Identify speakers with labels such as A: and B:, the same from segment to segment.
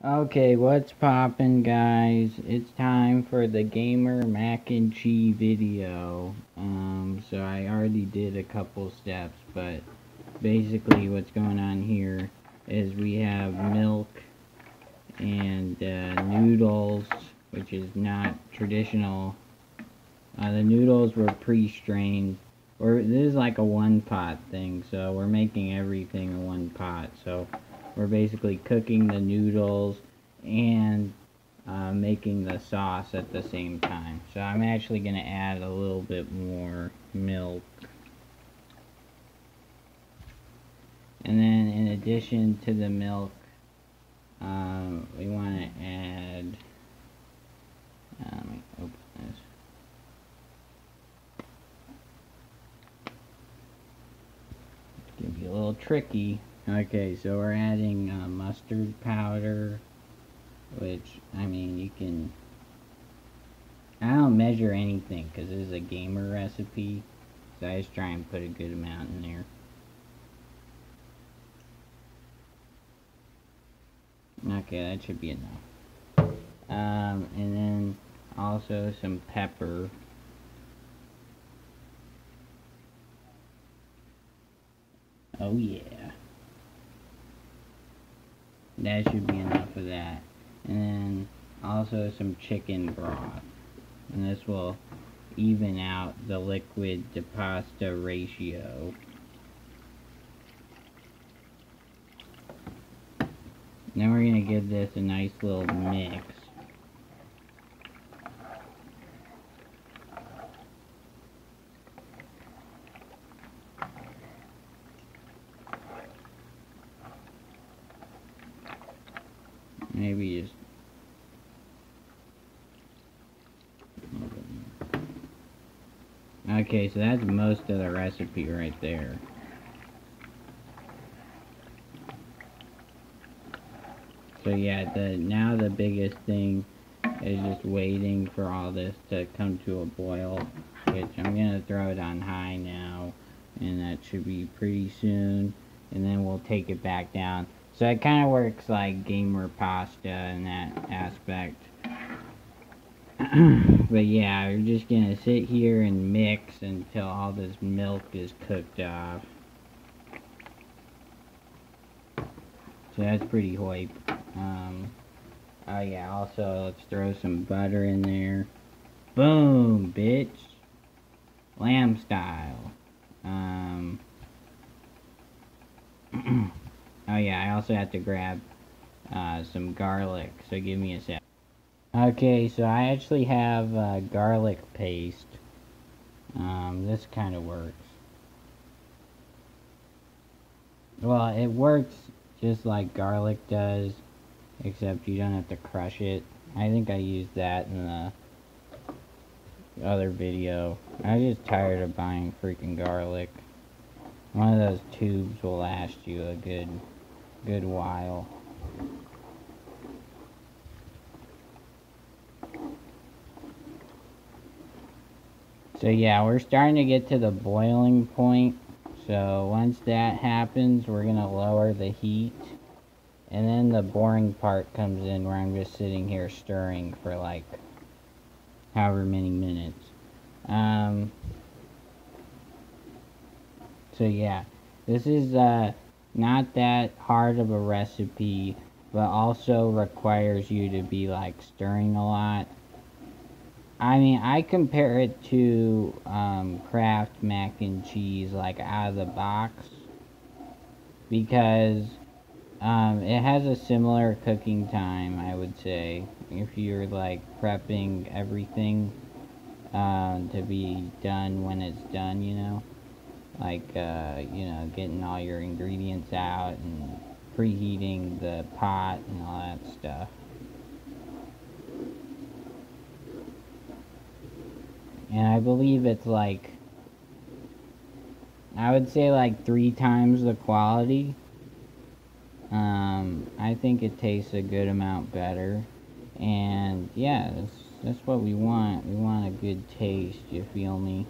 A: Okay, what's poppin', guys? It's time for the gamer mac and cheese video. So I already did a couple steps, but basically what's going on here is we have milk and noodles, which is not traditional. The noodles were pre-strained, or this is like a one-pot thing, so we're making everything a one pot. So we're basically cooking the noodles and making the sauce at the same time. So I'm actually going to add a little bit more milk. And then in addition to the milk, we want to add, let me open this. It's going to be a little tricky. Okay, so we're adding mustard powder, which, I mean, you can, I don't measure anything because this is a gamer recipe, so I just try and put a good amount in there. Okay, that should be enough. And then also some pepper. Oh yeah. That should be enough of that. And then also some chicken broth. And this will even out the liquid to pasta ratio. Then we're going to give this a nice little mix. Maybe just okay, so that's most of the recipe right there. So yeah, now the biggest thing is just waiting for all this to come to a boil, which I'm gonna throw it on high now, and that should be pretty soon, and then we'll take it back down. So it kind of works like gamer pasta in that aspect. But yeah, we're just gonna sit here and mix until all this milk is cooked off. So that's pretty hype. Oh yeah, also let's throw some butter in there. Boom, bitch. Lamb style. Oh yeah, I also have to grab some garlic, so give me a sec. Okay, so I actually have garlic paste. This kind of works. Well, it works just like garlic does, except you don't have to crush it. I think I used that in the other video. I'm just tired of buying freaking garlic. One of those tubes will last you a good while. So yeah, we're starting to get to the boiling point. So once that happens, we're gonna lower the heat. And then the boring part comes in where I'm just sitting here stirring for like however many minutes. So yeah, this is not that hard of a recipe, but also requires you to be like stirring a lot. I mean, I compare it to Kraft mac and cheese, like out of the box, because it has a similar cooking time, I would say, if you're like prepping everything to be done when it's done, you know, like you know, getting all your ingredients out and preheating the pot and all that stuff. And I believe it's like, I would say like 3 times the quality. I think it tastes a good amount better. And yeah, that's what we want. We want a good taste, you feel me?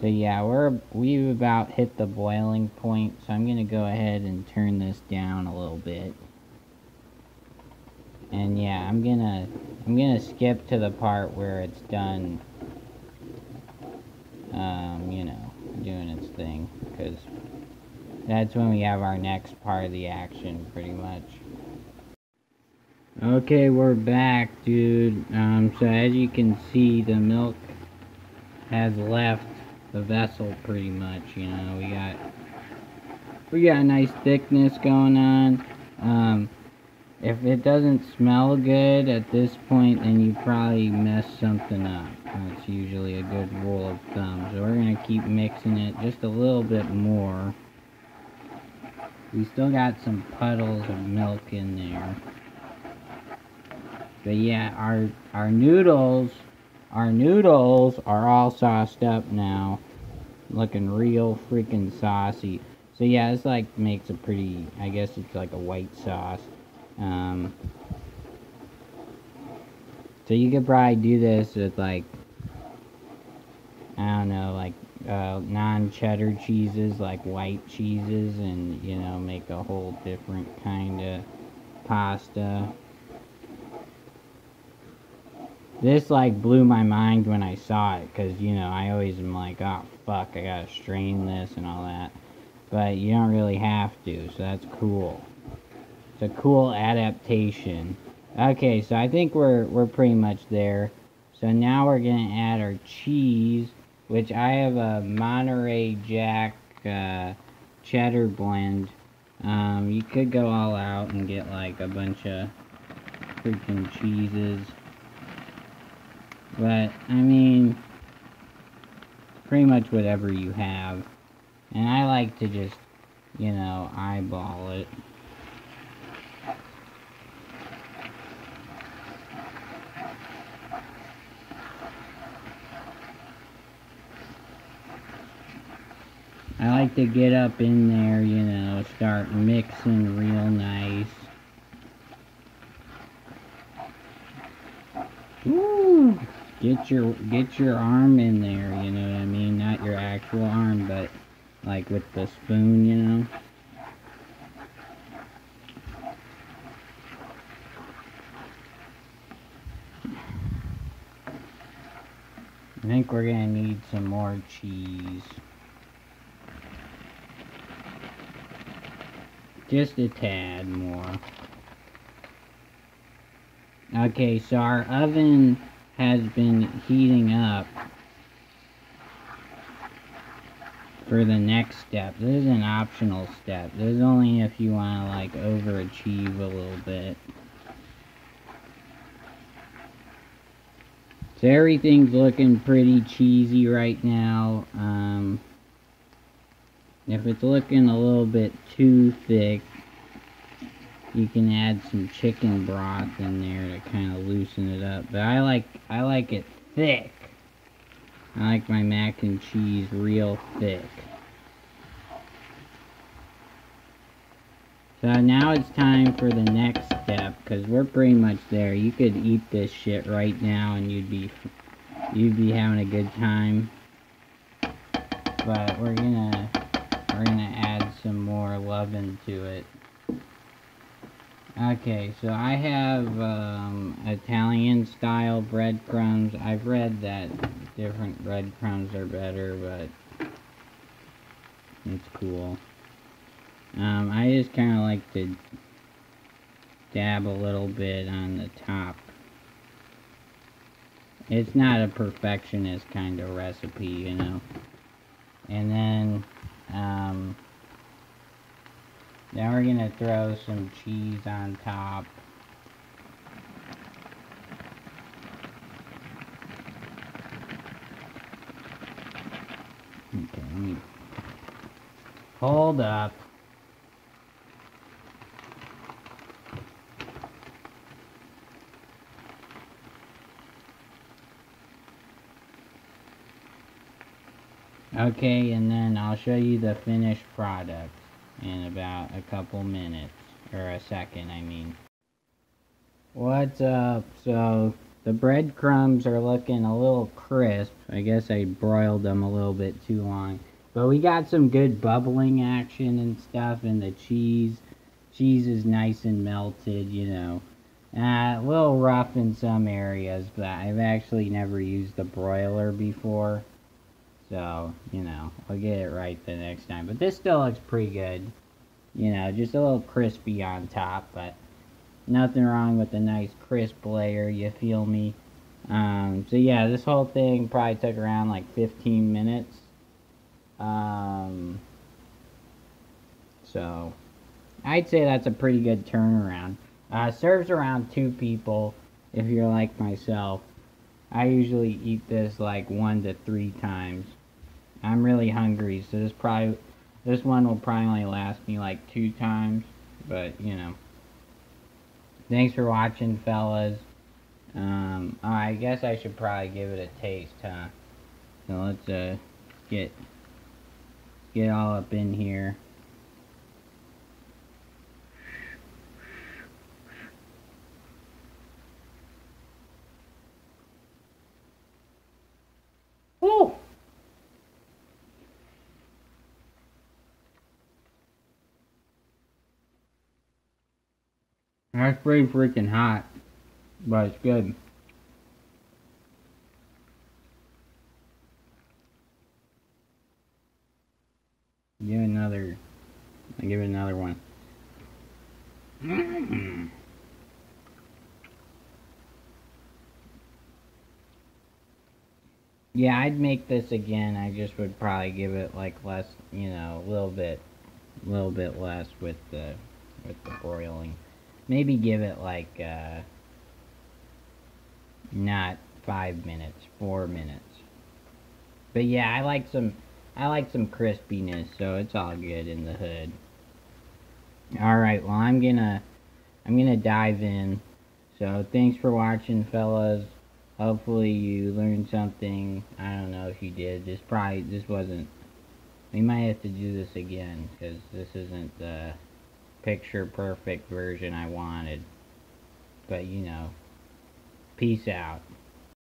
A: So yeah, we've about hit the boiling point, so I'm gonna go ahead and turn this down a little bit. And yeah, I'm gonna skip to the part where it's done, you know, doing its thing, because that's when we have our next part of the action, pretty much. Okay, we're back, dude. So as you can see, the milk has left the vessel pretty much, you know. We got a nice thickness going on. If it doesn't smell good at this point, then you probably messed something up. That's usually a good rule of thumb. So we're gonna keep mixing it just a little bit more. We still got some puddles of milk in there. But yeah, our noodles are all sauced up now, looking real freaking saucy. So yeah, it's like makes a pretty, I guess it's like a white sauce. So you could probably do this with like, I don't know, like non-cheddar cheeses, like white cheeses, and you know, make a whole different kind of pasta. This like blew my mind when I saw it, because you know, I always am like, oh fuck, I gotta strain this and all that, but you don't really have to, so that's cool. It's a cool adaptation. Okay, so I think we're pretty much there. So now we're gonna add our cheese, which I have a Monterey Jack cheddar blend. You could go all out and get like a bunch of freaking cheeses, but I mean, pretty much whatever you have. And I like to just, you know, eyeball it. I like to get up in there, you know, start mixing real nice. Woo! Get your arm in there, you know what I mean? Not your actual arm, but like with the spoon, you know? I think we're gonna need some more cheese. Just a tad more. Okay, so our oven has been heating up for the next step. This is an optional step. This is only if you want to like overachieve a little bit. So everything's looking pretty cheesy right now. If it's looking a little bit too thick, you can add some chicken broth in there to kind of loosen it up. But I like it thick. I like my mac and cheese real thick. So now it's time for the next step, because we're pretty much there. You could eat this shit right now and you'd be having a good time. But we're gonna add some more loving to it. Okay, so I have Italian style breadcrumbs. I've read that different breadcrumbs are better, but it's cool. I just kind of like to dab a little bit on the top. It's not a perfectionist kind of recipe, you know. And then we're gonna throw some cheese on top. Okay, let me hold up. Okay, and then I'll show you the finished product in about a couple minutes, or a second, I mean. What's up? So the breadcrumbs are looking a little crisp. I guess I broiled them a little bit too long. But we got some good bubbling action and stuff, and the cheese is nice and melted, you know. A little rough in some areas, but I've actually never used the broiler before. So, you know, I'll get it right the next time. But this still looks pretty good. You know, just a little crispy on top, but nothing wrong with a nice crisp layer, you feel me? So yeah, this whole thing probably took around like 15 minutes. Um, so I'd say that's a pretty good turnaround. Serves around 2 people if you're like myself. I usually eat this like 1 to 3 times. I'm really hungry, so this one will probably last me like 2 times. But you know, thanks for watching, fellas. I guess I should probably give it a taste, huh? So let's get get all up in here. Woo! That's pretty freaking hot, but it's good. Give it another. I'll give it another one. Yeah, I'd make this again. I just would probably give it like less, you know, a little bit less with the broiling. Maybe give it like not 5 minutes, 4 minutes. But yeah, I like some crispiness, so it's all good in the hood. All right, well I'm gonna dive in. So thanks for watching, fellas. Hopefully you learned something. I don't know if you did. This wasn't. We might have to do this again because this isn't the picture perfect version I wanted. But you know, peace out.